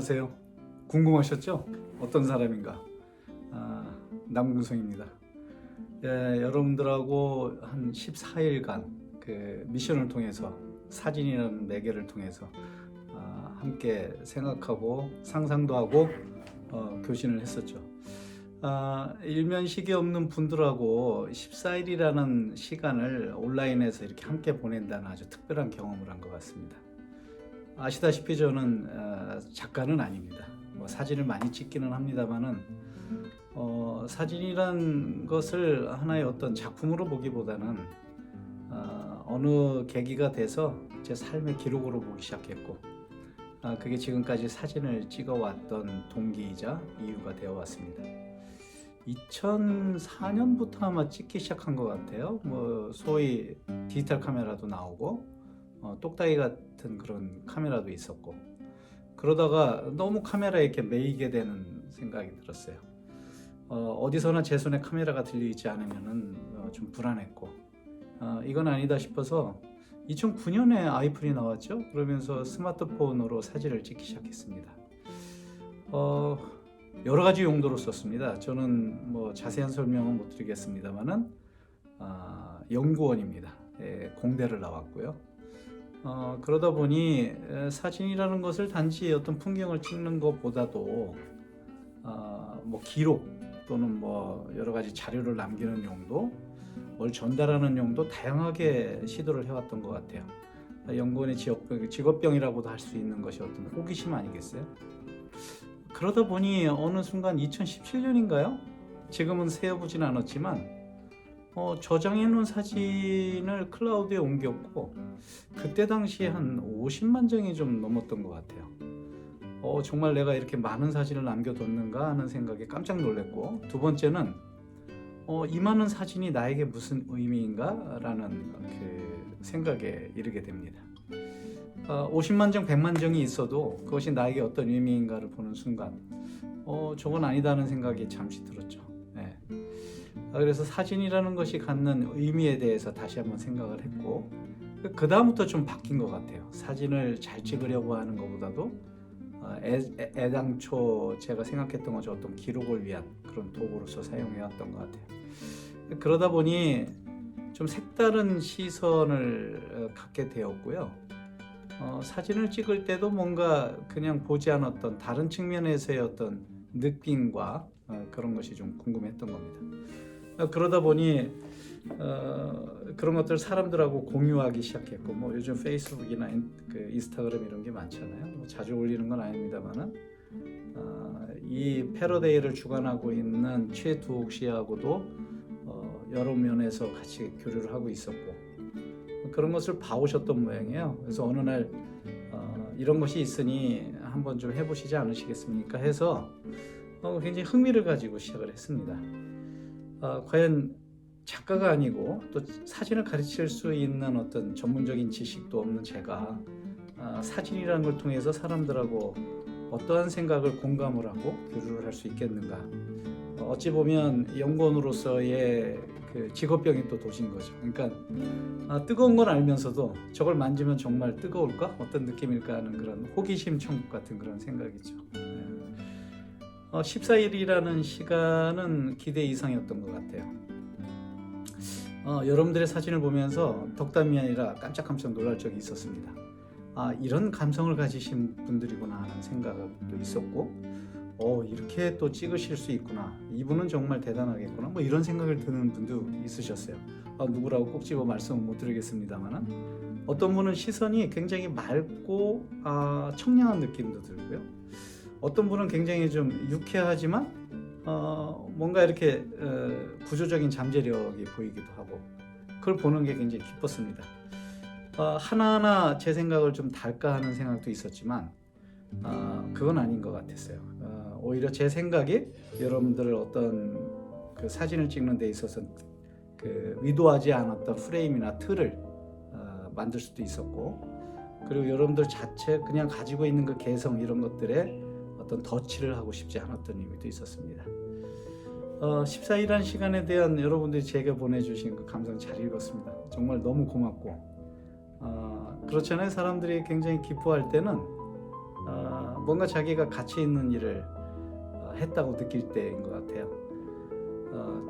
안녕하세요. 궁금하셨죠? 어떤 사람인가? 남궁성입니다. 여러분들하고 한 14일간 그 미션을 통해서 사진이라는 매개를 통해서 함께 생각하고 상상도 하고 교신을 했었죠. 일면식이 없는 분들하고 14일이라는 시간을 온라인에서 이렇게 함께 보낸다는 아주 특별한 경험을 한 것 같습니다. 아시다시피 저는 작가는 아닙니다. 사진을 많이 찍기는 합니다만은 사진이란 것을 하나의 어떤 작품으로 보기보다는 어느 계기가 돼서 제 삶의 기록으로 보기 시작했고 그게 지금까지 사진을 찍어왔던 동기이자 이유가 되어 왔습니다. 2004년부터 아마 찍기 시작한 것 같아요. 소위 디지털 카메라도 나오고 똑딱이 같은 그런 카메라도 있었고, 그러다가 너무 카메라에 이렇게 매이게 되는 생각이 들었어요. 어디서나 제 손에 카메라가 들려있지 않으면은 좀 불안했고, 이건 아니다 싶어서 2009년에 아이폰이 나왔죠. 그러면서 스마트폰으로 사진을 찍기 시작했습니다. 여러 가지 용도로 썼습니다. 저는 자세한 설명은 못 드리겠습니다만은 연구원입니다. 공대를 나왔고요. 그러다 보니 사진이라는 것을 단지 어떤 풍경을 찍는 것보다도 기록 또는 여러 가지 자료를 남기는 용도, 뭘 전달하는 용도 다양하게 시도를 해왔던 것 같아요. 연구원의 직업병이라고도 할 수 있는 것이 어떤 호기심 아니겠어요? 그러다 보니 어느 순간 2017년인가요? 지금은 세어보진 않았지만 저장해 놓은 사진을 클라우드에 옮겼고, 그때 당시에 한 50만 장이 좀 넘었던 것 같아요. 정말 내가 이렇게 많은 사진을 남겨뒀는가 하는 생각에 깜짝 놀랐고, 두 번째는 이 많은 사진이 나에게 무슨 의미인가 라는 그 생각에 이르게 됩니다. 50만 장, 100만 장이 있어도 그것이 나에게 어떤 의미인가를 보는 순간 저건 아니다는 생각이 잠시 들었죠. 네. 그래서 사진이라는 것이 갖는 의미에 대해서 다시 한번 생각을 했고, 그 다음부터 좀 바뀐 것 같아요. 사진을 잘 찍으려고 하는 것보다도 애당초 제가 생각했던 것이 어떤 기록을 위한 그런 도구로서 사용해왔던 것 같아요. 그러다 보니 좀 색다른 시선을 갖게 되었고요. 사진을 찍을 때도 뭔가 그냥 보지 않았던 다른 측면에서의 어떤 느낌과 그런 것이 좀 궁금했던 겁니다. 그러다 보니 그런 것들 사람들하고 공유하기 시작했고, 요즘 페이스북이나 인스타그램 이런 게 많잖아요. 자주 올리는 건 아닙니다만은 이 패러데이를 주관하고 있는 최두옥 씨하고도 여러 면에서 같이 교류를 하고 있었고, 그런 것을 봐오셨던 모양이에요. 그래서 어느 날 이런 것이 있으니 한번 좀 해보시지 않으시겠습니까 해서 굉장히 흥미를 가지고 시작을 했습니다. 과연 작가가 아니고 또 사진을 가르칠 수 있는 어떤 전문적인 지식도 없는 제가 사진이라는 걸 통해서 사람들하고 어떠한 생각을 공감을 하고 교류를 할 수 있겠는가. 어찌 보면 연구원으로서의 그 직업병이 또 도진 거죠. 그러니까 뜨거운 건 알면서도 저걸 만지면 정말 뜨거울까? 어떤 느낌일까 하는 그런 호기심 천국 같은 그런 생각이죠. 14일이라는 시간은 기대 이상이었던 것 같아요. 여러분들의 사진을 보면서 덕담이 아니라 깜짝깜짝 놀랄 적이 있었습니다. 이런 감성을 가지신 분들이구나 하는 생각도 있었고, 이렇게 또 찍으실 수 있구나, 이분은 정말 대단하겠구나, 이런 생각을 드는 분도 있으셨어요. 누구라고 꼭 집어 말씀은 못 드리겠습니다만은 어떤 분은 시선이 굉장히 맑고 청량한 느낌도 들고요. 어떤 분은 굉장히 좀 유쾌하지만 뭔가 이렇게 구조적인 잠재력이 보이기도 하고, 그걸 보는 게 굉장히 기뻤습니다. 하나하나 제 생각을 좀 달까 하는 생각도 있었지만 그건 아닌 것 같았어요. 오히려 제 생각이 여러분들을 어떤 그 사진을 찍는 데 있어서 그 의도하지 않았던 프레임이나 틀을 만들 수도 있었고, 그리고 여러분들 자체 그냥 가지고 있는 그 개성 이런 것들에 어떤 덧칠을 하고 싶지 않았던 의미도 있었습니다. 14일이라는 시간에 대한 여러분들이 제게 보내주신 그 감상 잘 읽었습니다. 정말 너무 고맙고, 그렇잖아요. 사람들이 굉장히 기뻐할 때는 뭔가 자기가 가치 있는 일을 했다고 느낄 때인 것 같아요.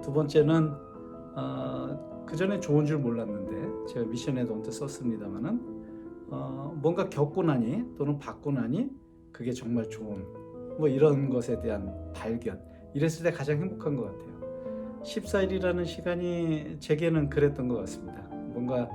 두 번째는 그 전에 좋은 줄 몰랐는데 제가 미션에도 언뜻 썼습니다만은 뭔가 겪고 나니 또는 받고 나니 그게 정말 좋은 뭐 이런 것에 대한 발견, 이랬을 때 가장 행복한 것 같아요. 14일이라는 시간이 제게는 그랬던 것 같습니다. 뭔가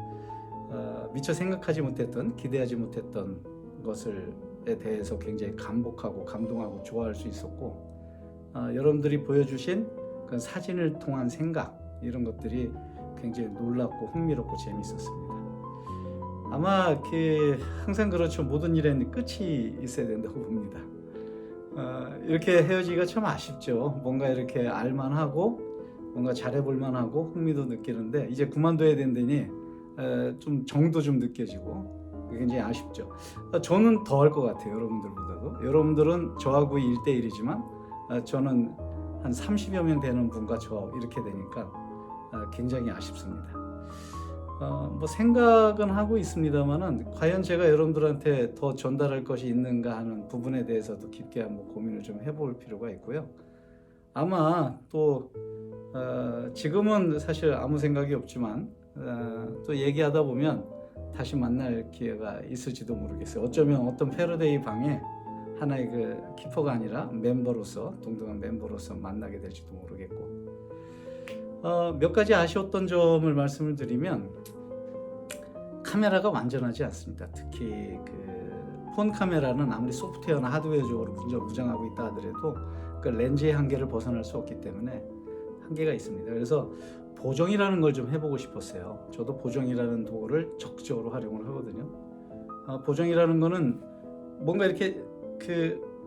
미처 생각하지 못했던, 기대하지 못했던 것을에 대해서 굉장히 감복하고 감동하고 좋아할 수 있었고, 여러분들이 보여주신 그 사진을 통한 생각, 이런 것들이 굉장히 놀랍고 흥미롭고 재미있었습니다. 아마 항상 그렇죠. 모든 일에는 끝이 있어야 된다고 봅니다. 이렇게 헤어지기가 참 아쉽죠. 뭔가 이렇게 알만하고 뭔가 잘해볼만하고 흥미도 느끼는데 이제 그만둬야 된다니 좀 정도 좀 느껴지고 굉장히 아쉽죠. 저는 더 할 것 같아요. 여러분들보다도. 여러분들은 저하고 1대1이지만 저는 한 30여 명 되는 분과 저 이렇게 되니까 굉장히 아쉽습니다. 뭐 생각은 하고 있습니다만은 과연 제가 여러분들한테 더 전달할 것이 있는가 하는 부분에 대해서도 깊게 한번 고민을 좀 해볼 필요가 있고요. 아마 또 지금은 사실 아무 생각이 없지만 또 얘기하다 보면 다시 만날 기회가 있을지도 모르겠어요. 어쩌면 어떤 패러데이 방에 하나의 그 키퍼가 아니라 멤버로서, 동등한 멤버로서 만나게 될지도 모르겠고, 몇 가지 아쉬웠던 점을 말씀을 드리면, 카메라가 완전하지 않습니다. 특히 폰 카메라는 아무리 소프트웨어나 하드웨어적으로 무장하고 있다 하더라도 그 렌즈의 한계를 벗어날 수 없기 때문에 한계가 있습니다. 그래서 보정이라는 걸 좀 해보고 싶었어요. 저도 보정이라는 도구를 적극적으로 활용을 하거든요. 보정이라는 거는 뭔가 이렇게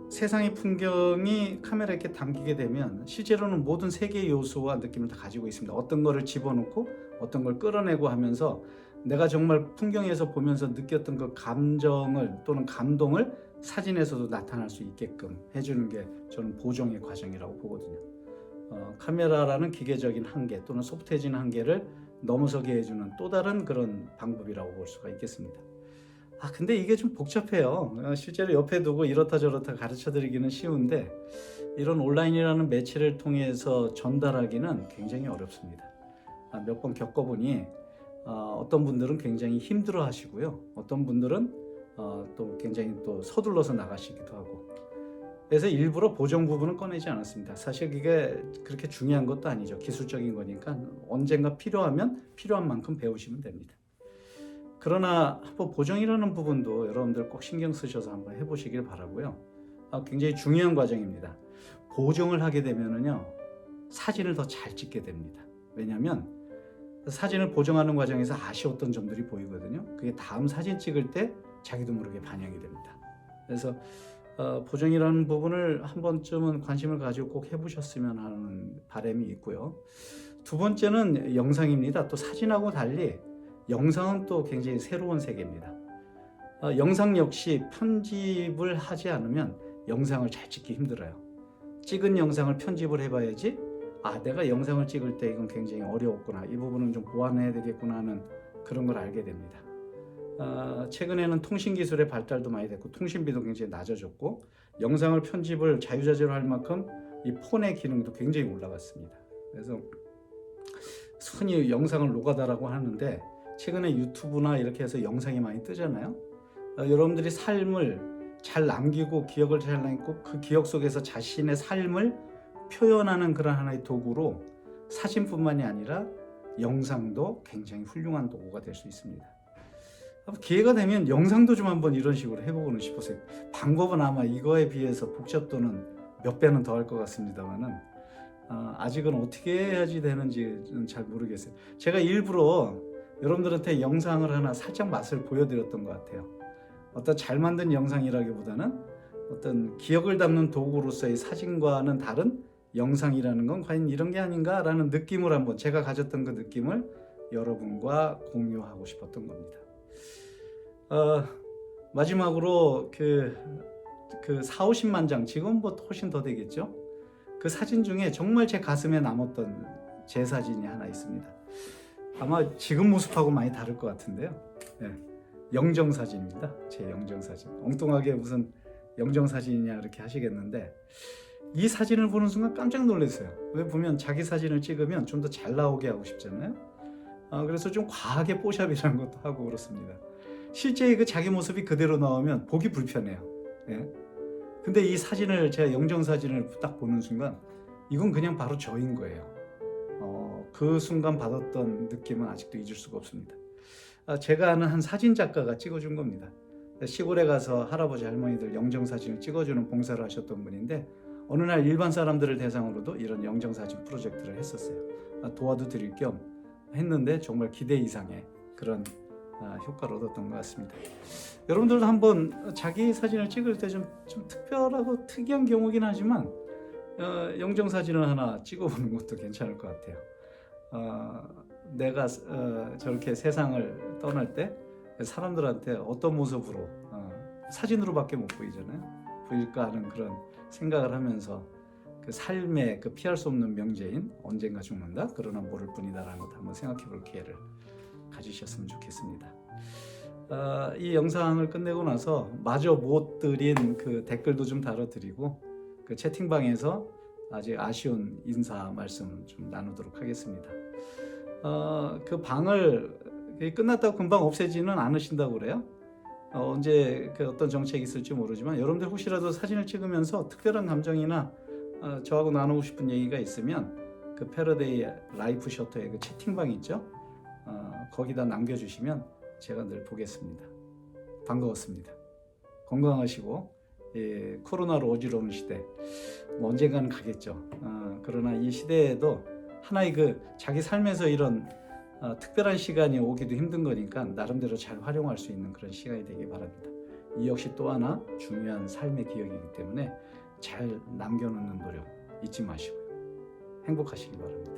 세상의 풍경이 카메라에 이렇게 담기게 되면 실제로는 모든 세계의 요소와 느낌을 다 가지고 있습니다. 어떤 거를 집어넣고 어떤 걸 끌어내고 하면서 내가 정말 풍경에서 보면서 느꼈던 그 감정을 또는 감동을 사진에서도 나타날 수 있게끔 해주는 게 저는 보정의 과정이라고 보거든요. 카메라라는 기계적인 한계 또는 소프트해진 한계를 넘어서게 해주는 또 다른 그런 방법이라고 볼 수가 있겠습니다. 근데 이게 좀 복잡해요. 실제로 옆에 두고 이렇다 저렇다 가르쳐 드리기는 쉬운데 이런 온라인이라는 매체를 통해서 전달하기는 굉장히 어렵습니다. 몇 번 겪어보니 어떤 분들은 굉장히 힘들어 하시고요. 어떤 분들은 또 굉장히 또 서둘러서 나가시기도 하고, 그래서 일부러 보정 부분은 꺼내지 않았습니다. 사실 그게 그렇게 중요한 것도 아니죠. 기술적인 거니까 언젠가 필요하면 필요한 만큼 배우시면 됩니다. 그러나 한번 보정이라는 부분도 여러분들 꼭 신경 쓰셔서 한번 해보시길 바라고요. 굉장히 중요한 과정입니다. 보정을 하게 되면은요, 사진을 더 잘 찍게 됩니다. 왜냐하면 사진을 보정하는 과정에서 아쉬웠던 점들이 보이거든요. 그게 다음 사진 찍을 때 자기도 모르게 반영이 됩니다. 그래서 보정이라는 부분을 한 번쯤은 관심을 가지고 꼭 해보셨으면 하는 바람이 있고요. 두 번째는 영상입니다. 또 사진하고 달리 영상은 또 굉장히 새로운 세계입니다. 영상 역시 편집을 하지 않으면 영상을 잘 찍기 힘들어요. 찍은 영상을 편집을 해봐야지 내가 영상을 찍을 때 이건 굉장히 어려웠구나, 이 부분은 좀 보완해야 되겠구나 하는 그런 걸 알게 됩니다. 최근에는 통신기술의 발달도 많이 됐고 통신비도 굉장히 낮아졌고 영상을 편집을 자유자재로 할 만큼 이 폰의 기능도 굉장히 올라갔습니다. 그래서 흔히 영상을 노가다라고 하는데 최근에 유튜브나 이렇게 해서 영상이 많이 뜨잖아요. 여러분들이 삶을 잘 남기고 기억을 잘 남기고 그 기억 속에서 자신의 삶을 표현하는 그런 하나의 도구로 사진뿐만이 아니라 영상도 굉장히 훌륭한 도구가 될 수 있습니다. 기회가 되면 영상도 좀 한번 이런 식으로 해보고는 싶었어요. 방법은 아마 이거에 비해서 복잡도는 몇 배는 더 할 것 같습니다만은 아직은 어떻게 해야지 되는지는 잘 모르겠어요. 제가 일부러 여러분들한테 영상을 하나 살짝 맛을 보여드렸던 것 같아요. 어떤 잘 만든 영상이라기보다는 어떤 기억을 담는 도구로서의 사진과는 다른 영상이라는 건 과연 이런 게 아닌가라는 느낌을 한번, 제가 가졌던 그 느낌을 여러분과 공유하고 싶었던 겁니다. 마지막으로 그 40-50만 장, 지금 뭐 훨씬 더 되겠죠? 그 사진 중에 정말 제 가슴에 남았던 제 사진이 하나 있습니다. 아마 지금 모습하고 많이 다를 것 같은데요. 영정사진입니다. 제 영정사진. 엉뚱하게 무슨 영정 사진이냐 이렇게 하시겠는데 이 사진을 보는 순간 깜짝 놀랐어요. 왜 보면 자기 사진을 찍으면 좀 더 잘 나오게 하고 싶잖아요. 그래서 좀 과하게 뽀샵이라는 것도 하고 그렇습니다. 실제 그 자기 모습이 그대로 나오면 보기 불편해요. 예. 근데 이 사진을 제가 영정 사진을 딱 보는 순간 이건 그냥 바로 저인 거예요. 그 순간 받았던 느낌은 아직도 잊을 수가 없습니다. 제가 아는 한 사진 작가가 찍어준 겁니다. 시골에 가서 할아버지 할머니들 영정 사진을 찍어주는 봉사를 하셨던 분인데 어느 날 일반 사람들을 대상으로도 이런 영정 사진 프로젝트를 했었어요. 도와도 드릴 겸 했는데 정말 기대 이상의 그런 효과를 얻었던 것 같습니다. 여러분들도 한번 자기 사진을 찍을 때 좀 특별하고 특이한 경우긴 하지만 영정 사진을 하나 찍어보는 것도 괜찮을 것 같아요. 내가 저렇게 세상을 떠날 때 사람들한테 어떤 모습으로 사진으로밖에 못 보이잖아요. 보일까 하는 그런 생각을 하면서 그 삶의 그 피할 수 없는 명제인 언젠가 죽는다 그러나 모를 뿐이다라는 것도 한번 생각해 볼 기회를 가지셨으면 좋겠습니다. 이 영상을 끝내고 나서 마저 못 드린 그 댓글도 좀 다뤄드리고 그 채팅방에서 아직 아쉬운 인사 말씀 좀 나누도록 하겠습니다. 그 방을 끝났다고 금방 없애지는 않으신다고 그래요. 언제 그 어떤 정책이 있을지 모르지만 여러분들 혹시라도 사진을 찍으면서 특별한 감정이나 저하고 나누고 싶은 얘기가 있으면 그 패러데이 라이프 셔터의 그 채팅방 있죠. 거기다 남겨주시면 제가 늘 보겠습니다. 반가웠습니다. 건강하시고 코로나로 어지러운 시대 뭐 언젠가는 가겠죠. 그러나 이 시대에도 하나의 그 자기 삶에서 이런 특별한 시간이 오기도 힘든 거니까 나름대로 잘 활용할 수 있는 그런 시간이 되길 바랍니다. 이 역시 또 하나 중요한 삶의 기억이기 때문에 잘 남겨놓는 노력 잊지 마시고요. 행복하시기 바랍니다.